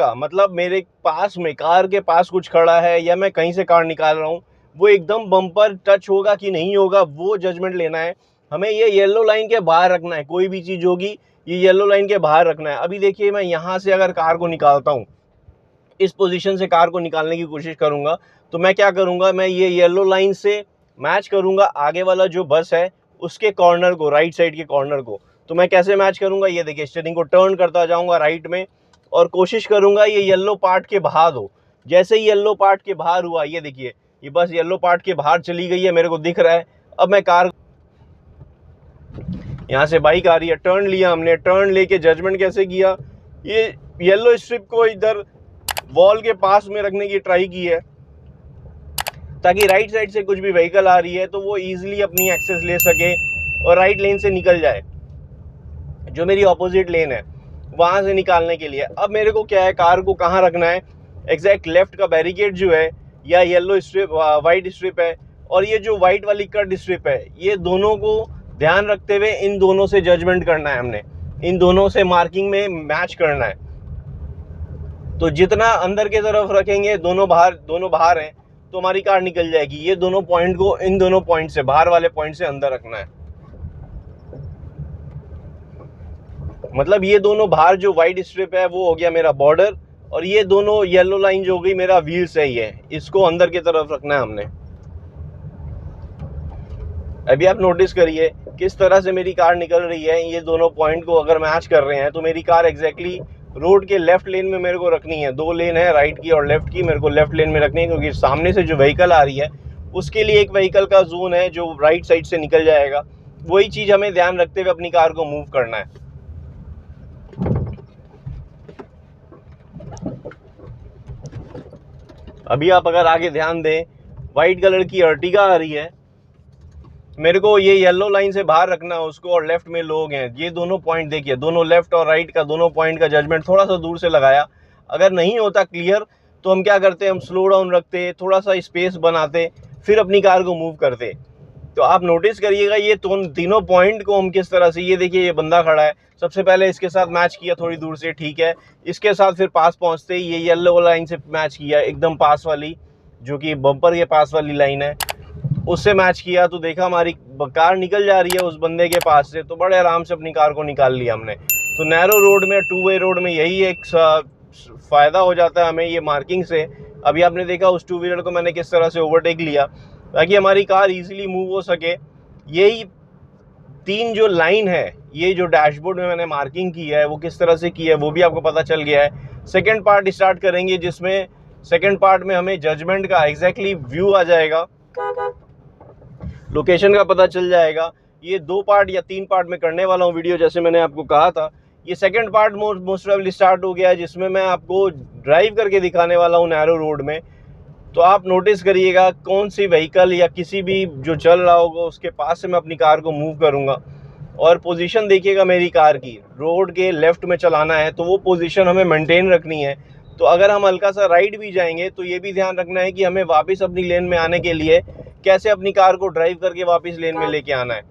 का, मतलब मेरे पास में कार के पास कुछ खड़ा है या मैं कहीं से कार निकाल रहा हूँ, वो एकदम बम्पर टच होगा कि नहीं होगा वो जजमेंट लेना है हमें। ये येलो लाइन के बाहर रखना है, कोई भी चीज़ होगी ये येलो लाइन के बाहर रखना है। अभी देखिए मैं यहाँ से अगर कार को निकालता हूँ, इस पोजीशन से कार को निकालने की कोशिश करूँगा, तो मैं क्या करूँगा, मैं ये येलो लाइन से मैच करूँगा आगे वाला जो बस है उसके कॉर्नर को, राइट साइड के कॉर्नर को। तो मैं कैसे मैच करूँगा, ये देखिए स्टीयरिंग को टर्न करता जाऊँगा राइट में और कोशिश करूँगा ये येलो पार्ट के बाहर हो। जैसे ही येलो पार्ट के बाहर हुआ, ये देखिए ये बस येलो पार्ट के बाहर चली गई है, मेरे को दिख रहा है। अब मैं कार, यहाँ से बाइक आ रही है, टर्न लिया हमने, टर्न लेके जजमेंट कैसे किया, ये येलो स्ट्रिप को इधर वॉल के पास में रखने की ट्राई की है ताकि राइट साइड से कुछ भी व्हीकल आ रही है तो वो इजीली अपनी एक्सेस ले सके और राइट लेन से निकल जाए, जो मेरी ऑपोजिट लेन है वहां से निकालने के लिए। अब मेरे को क्या है, कार को कहाँ रखना है, एग्जैक्ट लेफ्ट का बैरिकेड जो है या येलो स्ट्रिप, वाइट स्ट्रिप है और ये जो वाइट वाली कट स्ट्रिप है, ये दोनों को ध्यान रखते हुए इन दोनों से जजमेंट करना है हमने, इन दोनों से मार्किंग में मैच करना है। तो जितना अंदर के तरफ रखेंगे, दोनों बाहर हैं, तो हमारी कार निकल जाएगी। ये दोनों पॉइंट को इन दोनों पॉइंट से, बाहर वाले पॉइंट से अंदर रखना है। मतलब ये दोनों बाहर जो वाइट स्ट्रिप है वो हो गया मेरा बॉर्डर और ये दोनों येलो लाइन जो हो गई मेरा व्हील सही है, इसको अंदर की तरफ रखना है हमने। अभी आप नोटिस करिए किस तरह से मेरी कार निकल रही है। ये दोनों पॉइंट को अगर मैच कर रहे हैं तो मेरी कार एग्जैक्टली रोड के लेफ्ट लेन में मेरे को रखनी है। दो लेन है, राइट की और लेफ्ट की, मेरे को लेफ्ट लेन में रखनी है क्योंकि सामने से जो व्हीकल आ रही है उसके लिए एक व्हीकल का जोन है जो राइट साइड से निकल जाएगा। वही चीज़ हमें ध्यान रखते हुए अपनी कार को मूव करना है। अभी आप अगर आगे ध्यान दें, वाइट कलर की अर्टिगा आ रही है, मेरे को ये येलो लाइन से बाहर रखना है उसको और लेफ्ट में लोग हैं। ये दोनों पॉइंट देखिए, दोनों लेफ्ट और राइट का दोनों पॉइंट का जजमेंट थोड़ा सा दूर से लगाया। अगर नहीं होता क्लियर तो हम क्या करते, हम स्लो डाउन रखते, थोड़ा सा स्पेस बनाते, फिर अपनी कार को मूव करते। तो आप नोटिस करिएगा ये तीनों पॉइंट को हम किस तरह से, ये देखिए ये बंदा खड़ा है, सबसे पहले इसके साथ मैच किया थोड़ी दूर से, ठीक है, इसके साथ फिर पास पहुंचते ही ये येलो लाइन से मैच किया, एकदम पास वाली जो कि बम्पर के पास वाली लाइन है, उससे मैच किया। तो देखा हमारी कार निकल जा रही है उस बंदे के पास से, तो बड़े आराम से अपनी कार को निकाल लिया हमने। तो नैरो रोड में, टू वे रोड में यही एक फ़ायदा हो जाता है हमें ये मार्किंग से। अभी आपने देखा उस टू व्हीलर को मैंने किस तरह से ओवरटेक लिया ताकि हमारी कार इजीली मूव हो सके। यही तीन जो लाइन है, ये जो डैशबोर्ड में मैंने मार्किंग की है वो किस तरह से की है वो भी आपको पता चल गया है। सेकेंड पार्ट स्टार्ट करेंगे जिसमें सेकेंड पार्ट में हमें जजमेंट का एग्जैक्टली व्यू आ जाएगा, लोकेशन का पता चल जाएगा। ये 2 पार्ट या 3 पार्ट में करने वाला हूँ वीडियो, जैसे मैंने आपको कहा था। ये second part most probably start हो गया है जिसमें मैं आपको ड्राइव करके दिखाने वाला हूँ नैरो रोड में। तो आप नोटिस करिएगा कौन सी व्हीकल या किसी भी जो चल रहा होगा उसके पास से मैं अपनी कार को मूव करूँगा। और पोजीशन देखिएगा मेरी कार की, रोड के लेफ्ट में चलाना है तो वो पोजीशन हमें मेंटेन रखनी है। तो अगर हम हल्का सा राइट भी जाएंगे तो ये भी ध्यान रखना है कि हमें वापस अपनी लेन में आने के लिए कैसे अपनी कार को ड्राइव करके वापस लेन में लेके आना है।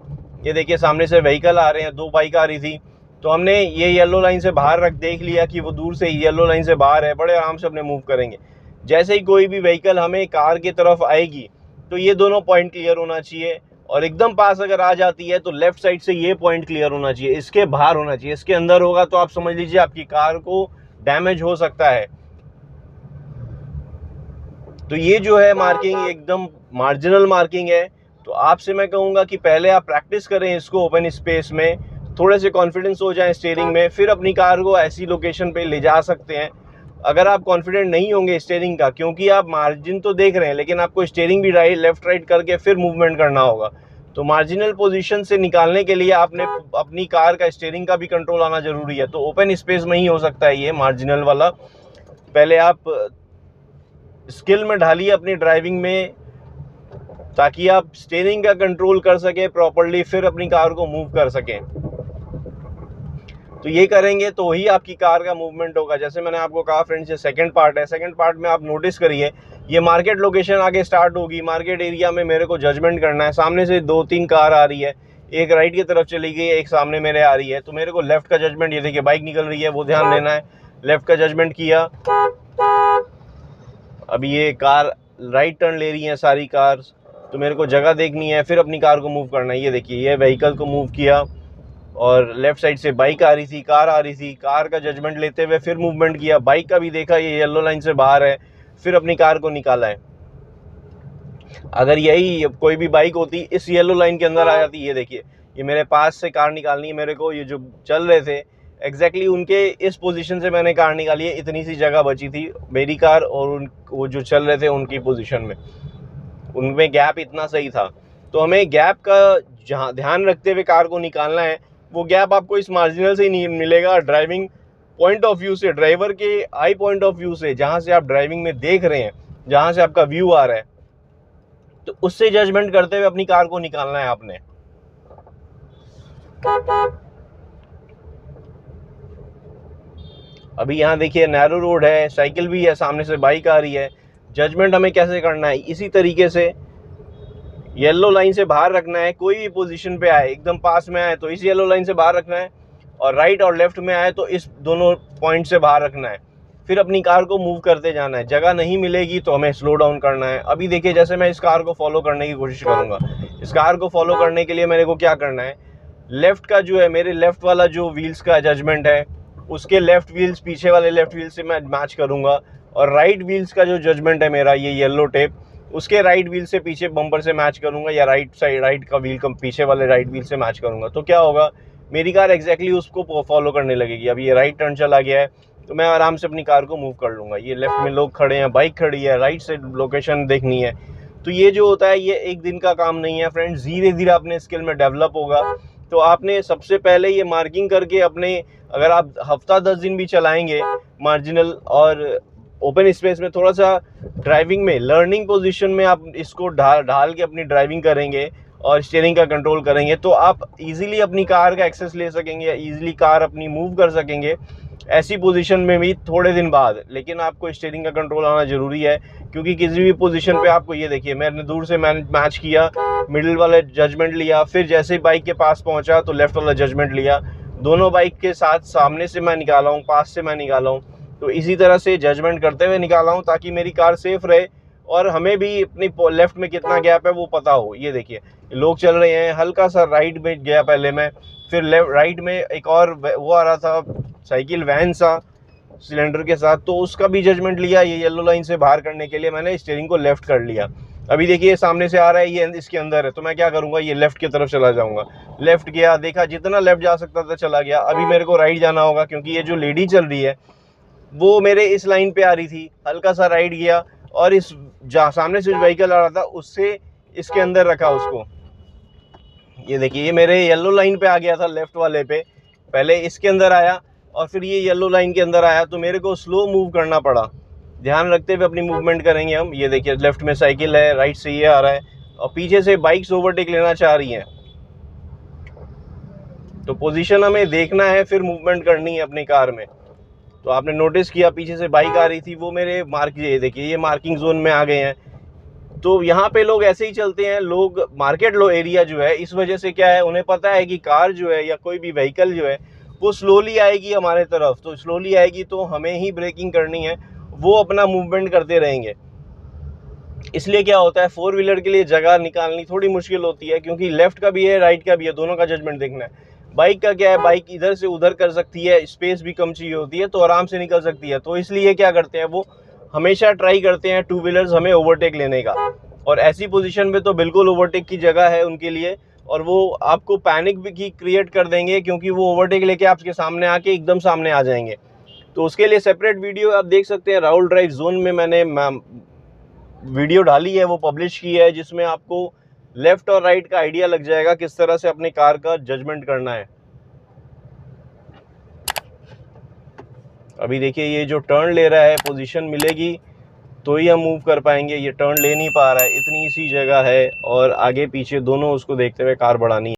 ये देखिए सामने से व्हीकल आ रहे हैं, 2 बाइक आ रही थी, तो हमने ये येलो लाइन से बाहर देख लिया कि वो दूर से येलो लाइन से बाहर है, बड़े आराम से अपने मूव करेंगे। जैसे ही कोई भी व्हीकल हमें कार की तरफ आएगी तो ये दोनों पॉइंट क्लियर होना चाहिए, और एकदम पास अगर आ जाती है तो लेफ्ट साइड से ये पॉइंट क्लियर होना चाहिए, इसके बाहर होना चाहिए। इसके अंदर होगा तो आप समझ लीजिए आपकी कार को डैमेज हो सकता है। तो ये जो है मार्किंग एकदम मार्जिनल मार्किंग है। तो आपसे मैं कहूँगा कि पहले आप प्रैक्टिस करें इसको ओपन स्पेस में, थोड़े से कॉन्फिडेंस हो जाए स्टीयरिंग में, फिर अपनी कार को ऐसी लोकेशन पे ले जा सकते हैं। अगर आप कॉन्फिडेंट नहीं होंगे स्टीयरिंग का, क्योंकि आप मार्जिन तो देख रहे हैं लेकिन आपको स्टीयरिंग भी लेफ्ट राइट करके फिर मूवमेंट करना होगा, तो मार्जिनल पोजीशन से निकालने के लिए आपने अपनी कार का स्टीयरिंग का भी कंट्रोल आना जरूरी है। तो ओपन स्पेस में ही हो सकता है ये मार्जिनल वाला। पहले आप स्किल में ढालिए अपनी ड्राइविंग में ताकि आप स्टीयरिंग का कंट्रोल कर सकें प्रॉपर्ली, फिर अपनी कार को मूव कर सकें। तो ये करेंगे तो ही आपकी कार का मूवमेंट होगा। जैसे मैंने आपको कहा फ्रेंड्स, ये सेकंड पार्ट है। सेकंड पार्ट में आप नोटिस करिए ये मार्केट लोकेशन आगे स्टार्ट होगी। मार्केट एरिया में मेरे को जजमेंट करना है। सामने से 2-3 कार आ रही है, एक राइट की तरफ चली गई है, एक सामने मेरे आ रही है, तो मेरे को लेफ्ट का जजमेंट, ये देखिए बाइक निकल रही है, वो ध्यान देना है। लेफ्ट का जजमेंट किया। अभी ये कार राइट टर्न ले रही है सारी कार, तो मेरे को जगह देखनी है, फिर अपनी कार को मूव करना है। ये देखिए, ये व्हीकल को मूव किया और लेफ्ट साइड से बाइक आ रही थी, कार आ रही थी, कार का जजमेंट लेते हुए फिर मूवमेंट किया, बाइक का भी देखा ये येलो लाइन से बाहर है, फिर अपनी कार को निकाला है। अगर यही कोई भी बाइक होती इस येलो लाइन के अंदर आ जाती, ये देखिए, ये मेरे पास से कार निकालनी है मेरे को, ये जो चल रहे थे एग्जैक्टली उनके इस पोजीशन से मैंने कार निकाली है, इतनी सी जगह बची थी मेरी कार और वो जो चल रहे थे उनकी पोजीशन में, उनमें गैप इतना सही था। तो हमें गैप का जहाँ ध्यान रखते हुए कार को निकालना है। वो गैप आपको इस मार्जिनल से ही नहीं मिलेगा, ड्राइविंग पॉइंट ऑफ व्यू से, ड्राइवर के आई पॉइंट ऑफ व्यू से, जहाँ से आप ड्राइविंग में देख रहे हैं, जहाँ से आपका व्यू आ रहा है, तो उससे जजमेंट करते हुए अपनी कार को निकालना है आपने। अभी यहाँ देखिए नैरो रोड है, साइकिल भी है, सामने से बाइक आ रही है। जजमेंट हमें कैसे करना है, इसी तरीके से येलो लाइन से बाहर रखना है। कोई भी पोजीशन पे आए, एकदम पास में आए तो इस येलो लाइन से बाहर रखना है, और राइट और लेफ्ट में आए तो इस दोनों पॉइंट से बाहर रखना है। फिर अपनी कार को मूव करते जाना है। जगह नहीं मिलेगी तो हमें स्लो डाउन करना है। अभी देखिए, जैसे मैं इस कार को फॉलो करने की कोशिश करूँगा, इस कार को फॉलो करने के लिए मेरे को क्या करना है, लेफ्ट का जो है, मेरे लेफ्ट वाला जो व्हील्स का जजमेंट है, उसके लेफ्ट व्हील्स पीछे वाले लेफ्ट व्हील से मैं मैच करूँगा, और राइट व्हील्स का जो जजमेंट है मेरा, ये येलो टेप, उसके राइट व्हील से पीछे बम्पर से मैच करूँगा, या राइट साइड राइट का व्हील कम पीछे वाले राइट व्हील से मैच करूँगा। तो क्या होगा, मेरी कार एग्जैक्टली उसको फॉलो करने लगेगी। अभी ये राइट टर्न चला गया है तो मैं आराम से अपनी कार को मूव कर लूँगा। ये लेफ्ट में लोग खड़े हैं, बाइक खड़ी है, राइट से लोकेशन देखनी है। तो ये जो होता है, ये एक दिन का काम नहीं है फ्रेंड्स, धीरे धीरे अपने स्किल में डेवलप होगा। तो आपने सबसे पहले ये मार्किंग करके अपने, अगर आप हफ्ता 10 दिन भी चलाएंगे मार्जिनल और ओपन स्पेस में, थोड़ा सा ड्राइविंग में लर्निंग पोजीशन में आप इसको ढाल के अपनी ड्राइविंग करेंगे और स्टीयरिंग का कंट्रोल करेंगे, तो आप इजीली अपनी कार का एक्सेस ले सकेंगे, इजीली कार अपनी मूव कर सकेंगे ऐसी पोजीशन में भी थोड़े दिन बाद। लेकिन आपको स्टीयरिंग का कंट्रोल आना ज़रूरी है, क्योंकि किसी भी पोजीशन पे आपको, ये देखिए, मैंने दूर से मैच किया, मिडिल वाला जजमेंट लिया, फिर जैसे ही बाइक के पास पहुंचा तो लेफ्ट वाला जजमेंट लिया। दोनों बाइक के साथ सामने से मैं निकाला हूँ, पास से मैं निकाला हूँ। तो इसी तरह से जजमेंट करते हुए निकाला हूँ, ताकि मेरी कार सेफ रहे और हमें भी अपनी लेफ्ट में कितना गैप है वो पता हो। ये देखिए, लोग चल रहे हैं, हल्का सा राइट में गया पहले मैं, फिर लेफ्ट राइट में एक और वो आ रहा था, साइकिल वैन सा सिलेंडर के साथ, तो उसका भी जजमेंट लिया। ये येलो लाइन से बाहर करने के लिए मैंने स्टीयरिंग को लेफ्ट कर लिया। अभी देखिए, सामने से आ रहा है, ये इसके अंदर है, तो मैं क्या करूँगा, ये लेफ्ट की तरफ चला जाऊँगा। लेफ्ट गया, देखा जितना लेफ्ट जा सकता था चला गया। अभी मेरे को राइट जाना होगा, क्योंकि ये जो लेडी चल रही है वो मेरे इस लाइन पे आ रही थी, हल्का सा राइट गया और इस जहाँ सामने से जो व्हीकल आ रहा था उससे इसके अंदर रखा उसको। ये देखिए, ये मेरे येलो लाइन पे आ गया था, लेफ्ट वाले पे पहले इसके अंदर आया और फिर ये येलो लाइन के अंदर आया, तो मेरे को स्लो मूव करना पड़ा। ध्यान रखते हुए अपनी मूवमेंट करेंगे हम। ये देखिए, लेफ्ट में साइकिल है, राइट से ये आ रहा है और पीछे से बाइक्स ओवरटेक लेना चाह रही हैं। तो पोजीशन हमें देखना है, फिर मूवमेंट करनी है अपनी कार में। तो आपने नोटिस किया, पीछे से बाइक आ रही थी, वो मेरे ये देखिए, ये मार्किंग जोन में आ गए हैं। तो यहाँ पे लोग ऐसे ही चलते हैं, लोग मार्केट लो एरिया जो है, इस वजह से क्या है, उन्हें पता है कि कार जो है या कोई भी व्हीकल जो है वो स्लोली आएगी हमारे तरफ, तो स्लोली आएगी तो हमें ही ब्रेकिंग करनी है, वो अपना मूवमेंट करते रहेंगे। इसलिए क्या होता है, 4 व्हीलर के लिए जगह निकालनी थोड़ी मुश्किल होती है, क्योंकि लेफ्ट का भी है, राइट का भी है, दोनों का जजमेंट देखना है। बाइक का क्या है, बाइक इधर से उधर कर सकती है, स्पेस भी कम चाहिए होती है, तो आराम से निकल सकती है। तो इसलिए क्या करते हैं, वो हमेशा ट्राई करते हैं 2 व्हीलर्स हमें ओवरटेक लेने का, और ऐसी पोजीशन में तो बिल्कुल ओवरटेक की जगह है उनके लिए, और वो आपको पैनिक भी क्रिएट कर देंगे, क्योंकि वो ओवरटेक लेके आपके सामने आके एकदम सामने आ जाएंगे। तो उसके लिए सेपरेट वीडियो आप देख सकते हैं, राहुल ड्राइव जोन में मैंने वीडियो डाली है, वो पब्लिश की है, जिसमें आपको लेफ्ट और राइट का आइडिया लग जाएगा किस तरह से अपनी कार का जजमेंट करना है। अभी देखिए, ये जो टर्न ले रहा है, पोजीशन मिलेगी तो ही हम मूव कर पाएंगे। ये टर्न ले नहीं पा रहा है, इतनी सी जगह है और आगे पीछे दोनों उसको देखते हुए कार बढ़ानी है।